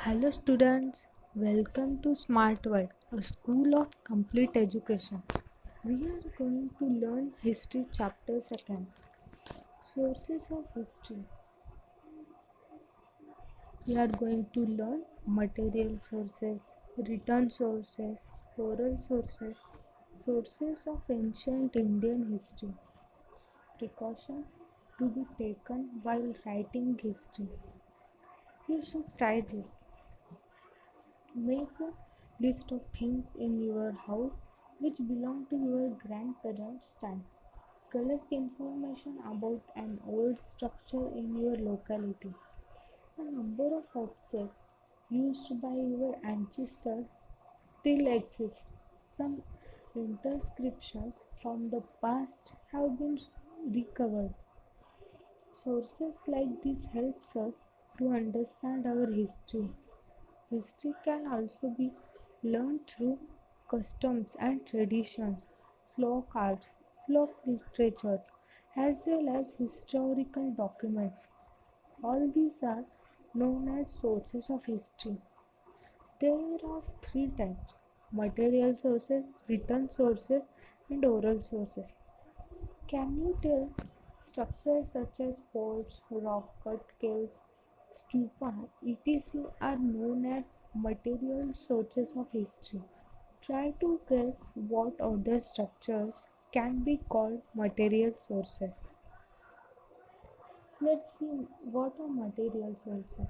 Hello students, welcome to Smart World, a school of complete education. We are going to learn history chapter 2. Sources of history. We are going to learn material sources, written sources, oral sources, sources of ancient Indian history. Precaution to be taken while writing history. You should try this. Make a list of things in your house which belong to your grandparents' time. Collect information about an old structure in your locality. A number of objects used by your ancestors still exist. Some inscriptions from the past have been recovered. Sources like this helps us to understand our history. History can also be learned through customs and traditions, folk arts, folk literatures, as well as historical documents. All these are known as sources of history. There are three types: material sources, written sources, and oral sources. Can you tell structures such as forts, rock cut caves, stupa, etc. are known as material sources of history? Try to guess what other structures can be called material sources. Let's see what are material sources.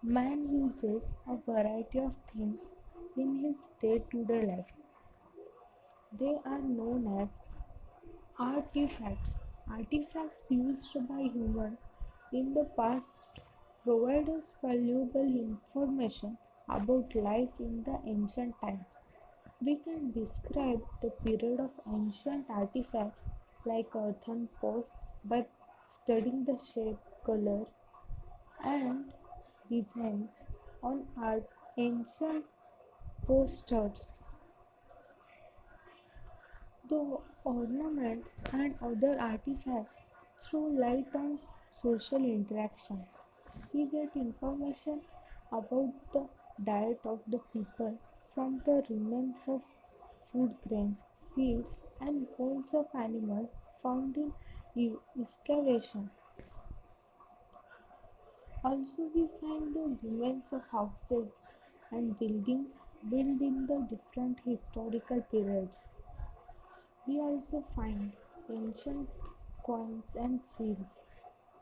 Man uses a variety of things in his day-to-day life. They are known as artifacts. Artifacts used by humans in the past provide us valuable information about life in the ancient times. We can describe the period of ancient artifacts like earthen pots by studying the shape, color, and designs on ancient potsherds. The ornaments and other artifacts throw light on social interaction. We get information about the diet of the people from the remains of food grain, seeds, and bones of animals found in excavation. Also, we find the remains of houses and buildings built in the different historical periods. We also find ancient coins and seals.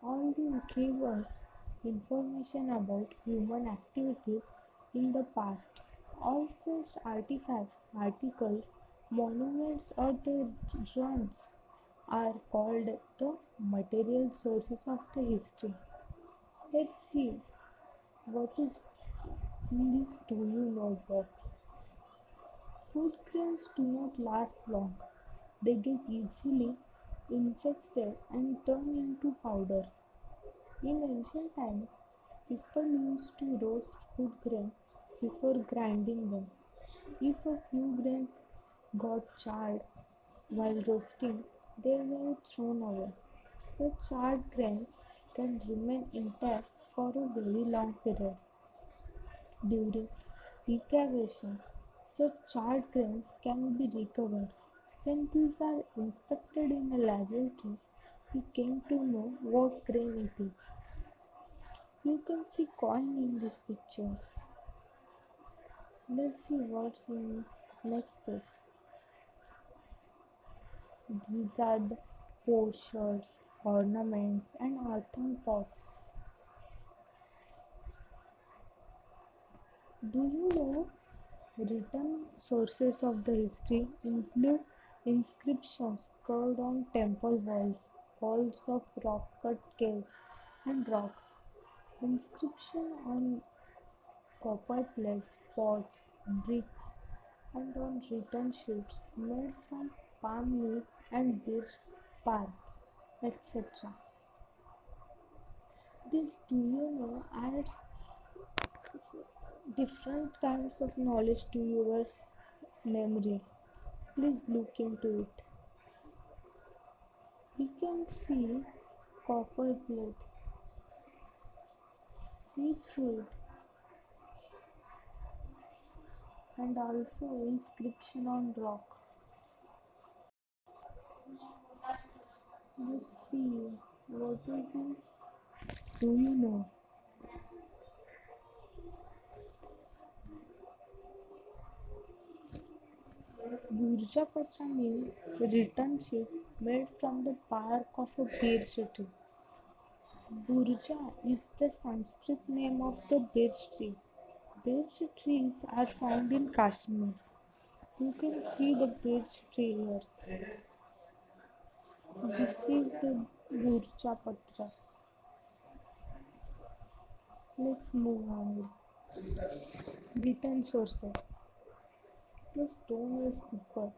All these give us information about human activities in the past. All such artifacts, articles, monuments, or the ruins are called the material sources of the history. Let's see what is in this do you know box. Food grains do not last long. They get easily infested and turn into powder. In ancient times, people used to roast food grains before grinding them. If a few grains got charred while roasting, they were thrown away. Such charred grains can remain intact for a very long period. During excavation, such charred grains can be recovered. When these are inspected in a laboratory, we came to know what grain it is. You can see coin in these pictures. Let's see what's in next page. These are the potsherds, ornaments, and earthen pots. Do you know written sources of the history include inscriptions carved on temple walls, walls of rock-cut caves, and rocks. Inscription on copper plates, pots, bricks, and on written sheets made from palm leaves and birch bark, etc. This do you know adds different kinds of knowledge to your memory. Please look into it. You can see copper plate, see through it. and also inscription on rock. Let's see what is this? Do you know? Gurjapatra means written sheet made from the bark of a birch tree. Burja is the Sanskrit name of the birch tree. Birch trees are found in Kashmir. You can see the birch tree here. This is the Gurjapatra. Let's move on. Written sources. The Stone people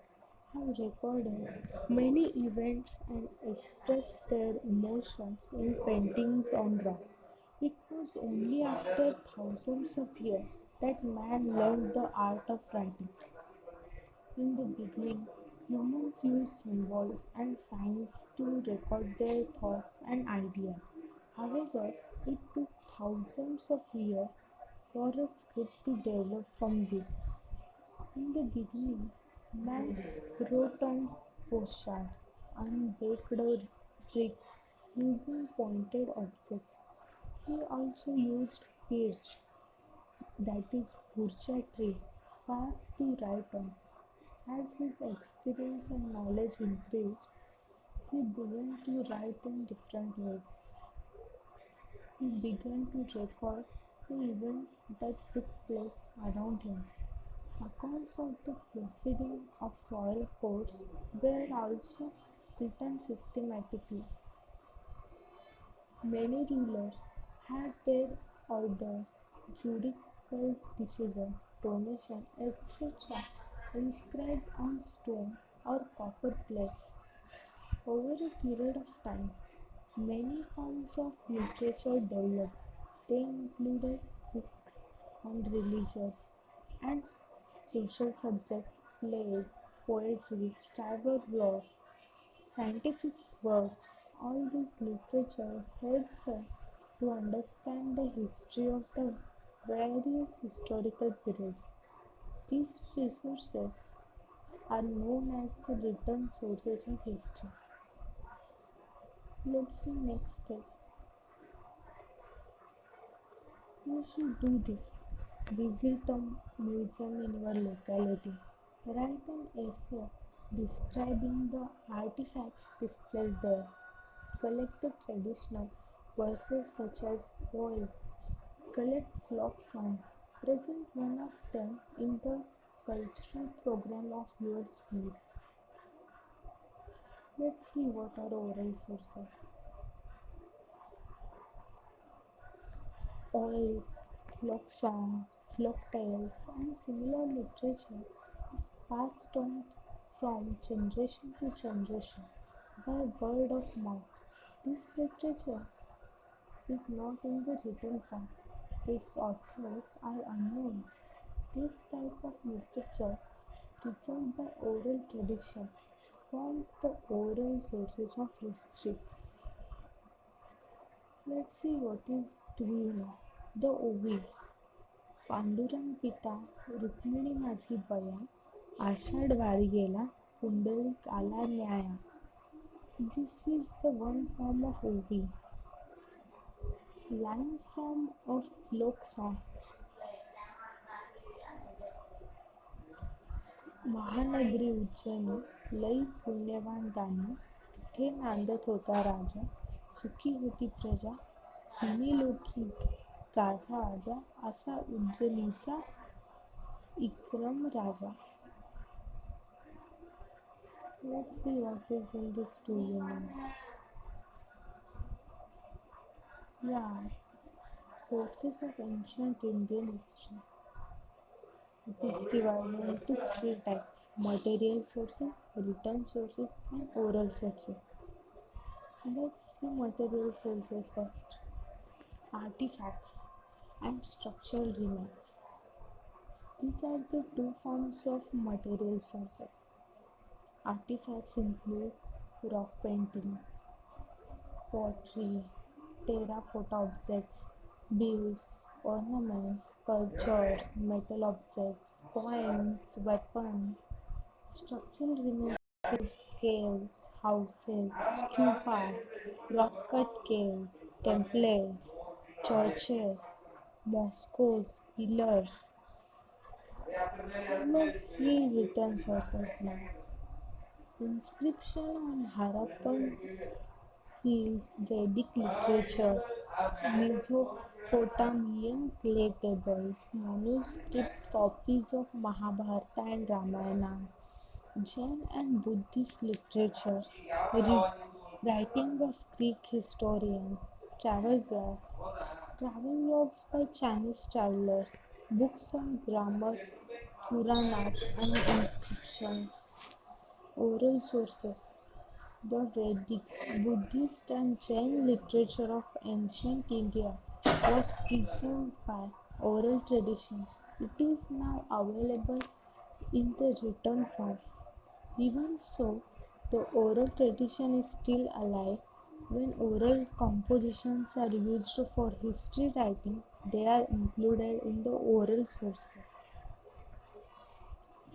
have recorded many events and expressed their emotions in paintings on rock. It was only after thousands of years that man learned the art of writing. In the beginning, humans used symbols and signs to record their thoughts and ideas. However, it took thousands of years for a script to develop from this. In the beginning, man wrote on postcards and baked bricks using pointed objects. He also used birch, that is burcha tree, bark to write on. As his experience and knowledge increased, he began to write in different ways. He began to record the events that took place around him. Accounts of the proceeding of royal courts were also written systematically. Many rulers had their orders, judicial decisions, donation, etc. inscribed on stone or copper plates. Over a period of time, many forms of literature developed. They included books on religious and social subjects, plays, poetry, travel blogs, scientific works. All this literature helps us to understand the history of the various historical periods. These resources are known as the written sources of history. Let's see next step. You should do this. Visit a museum in your locality. Write an essay describing the artifacts displayed there. Collect the traditional verses such as poems. Collect folk songs. Present one of them in the cultural program of your school. Let's see what are oral sources. Oils, folk songs, folk tales, and similar literature is passed on from generation to generation by word of mouth. This literature is not in the written form. Its authors are unknown. This type of literature, preserved by oral tradition, forms the oral sources of history. Let's see what is do you know. The OV. Pandurang पिता रुक्मिणी माझी बया आषाढ वारी गेला पुंडलिक आला न्याया. This is the one form of OV. Lines from a folk song. Mahanagari Ujjaini लई पुण्यवान दानी तिथे नांदत होता राजा सुखी होती प्रजा तिन्ही लोकी गाथा आजा असा उज्जैनीचा इक्रम राजा. Let's see what is in this do you know. Yeah, sources of ancient Indian history. It is divided into three types: material sources, written sources, and oral sources. Let's see material sources first. Artifacts and structural remains. These are the two forms of material sources. Artifacts include rock painting, pottery, terracotta objects, beads. ornaments, sculptures, metal objects, coins, weapons, structural remains, caves, houses, stupas, rock-cut caves, templates, churches, mosques, pillars. Let's see written sources now. Inscription on Harappan seals Vedic literature, Mesopotamian clay tables, manuscript copies of Mahabharata and Ramayana, Jain and Buddhist literature, writing of Greek historian, travel blogs by Chinese travelers, books on grammar, Puranas and inscriptions, oral sources. The Vedic, Buddhist and Jain literature of ancient India was preserved by oral tradition. It is now available in the written form. Even so, the oral tradition is still alive. When oral compositions are used for history writing, they are included in the oral sources.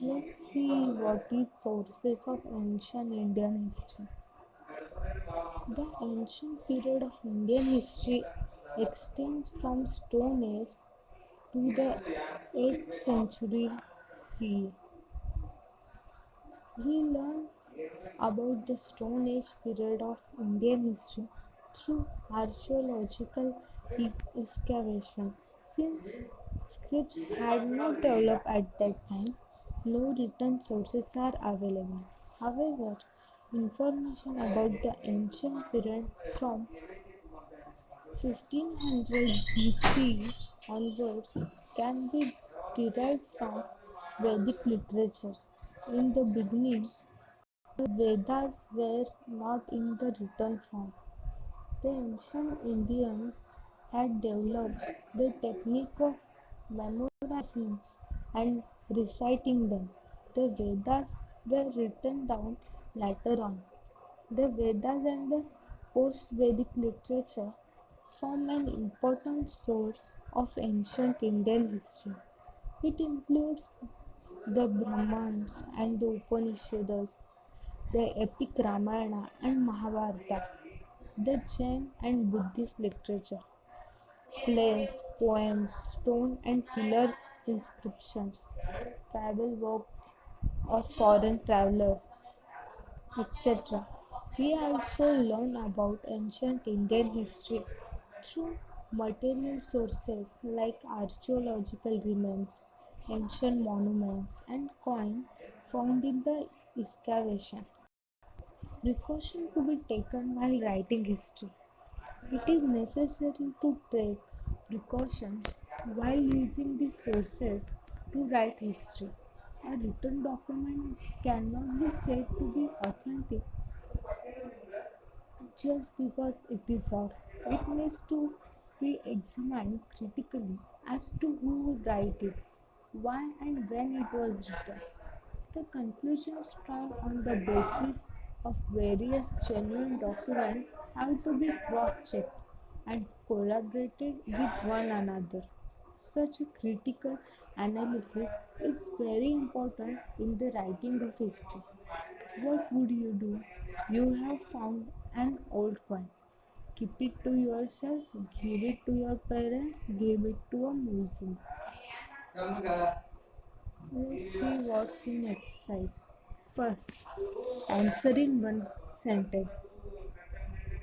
Let's see what is sources of ancient Indian history. The ancient period of Indian history extends from Stone Age to the 8th century CE. We learn about the Stone Age period of Indian history through archaeological excavation. Since scripts had not developed at that time, no written sources are available. However, information about the ancient period from 1500 BC onwards can be derived from Vedic literature. In the beginning, the Vedas were not in the written form. The ancient Indians had developed the technique of memorizing and reciting them. The Vedas were written down later on. The Vedas and the post-Vedic literature form an important source of ancient Indian history. It includes the Brahmans and the Upanishads, the epic Ramayana and Mahabharata, the Jain and Buddhist literature, plays, poems, stone and pillar inscriptions, travel work of foreign travelers, etc. We also learn about ancient Indian history through material sources like archaeological remains, ancient monuments, and coins found in the excavation. Precaution to be taken while writing history. It is necessary to take precautions while using these sources to write history. A written document cannot be said to be authentic just because it is odd. It needs to be examined critically as to who would write it, why and when it was written. The conclusions drawn on the basis of various genuine documents have to be cross-checked and collaborated with one another. Such a critical analysis is very important in the writing of history. What would you do? You have found an old coin. Keep it to yourself, give it to your parents, give it to a museum. Let's see what's in exercise. First, answer in one sentence.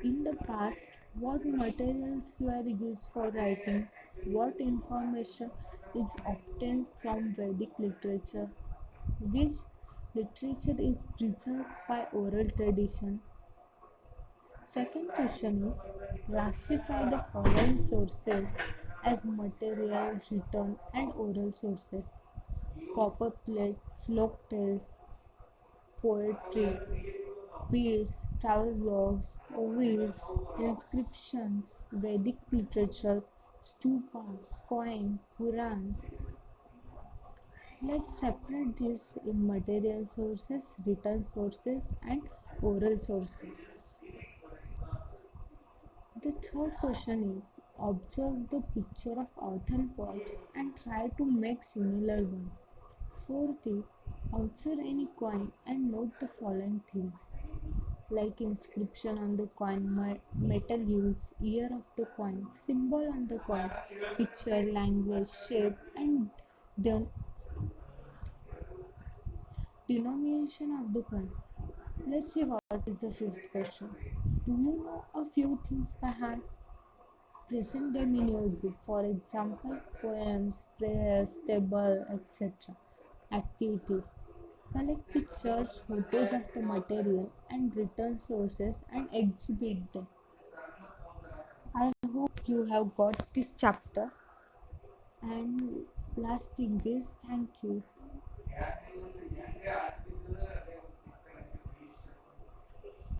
In the past, what materials were used for writing? What information is obtained from Vedic literature? Which literature is preserved by oral tradition? Second question is classify the following sources as material, written, and oral sources. Copper plate, folk tales, poetry, beads, travel logs, ovids, inscriptions, Vedic literature, stupa, coin, Purans. Let's separate this in material sources, written sources, and oral sources. The third question is observe the picture of earthen pots and try to make similar ones. Fourth is observe any coin and note the following things like inscription on the coin, metal use, year of the coin, symbol on the coin, picture, language, shape, and the denomination of the coin. Let's see what is the fifth question. Do you know a few things by heart? Present them in your group. For example, poems, prayers, table, etc. Activities. Collect pictures, photos of the material and written sources and exhibit them. I hope you have got this chapter. And last thing is thank you.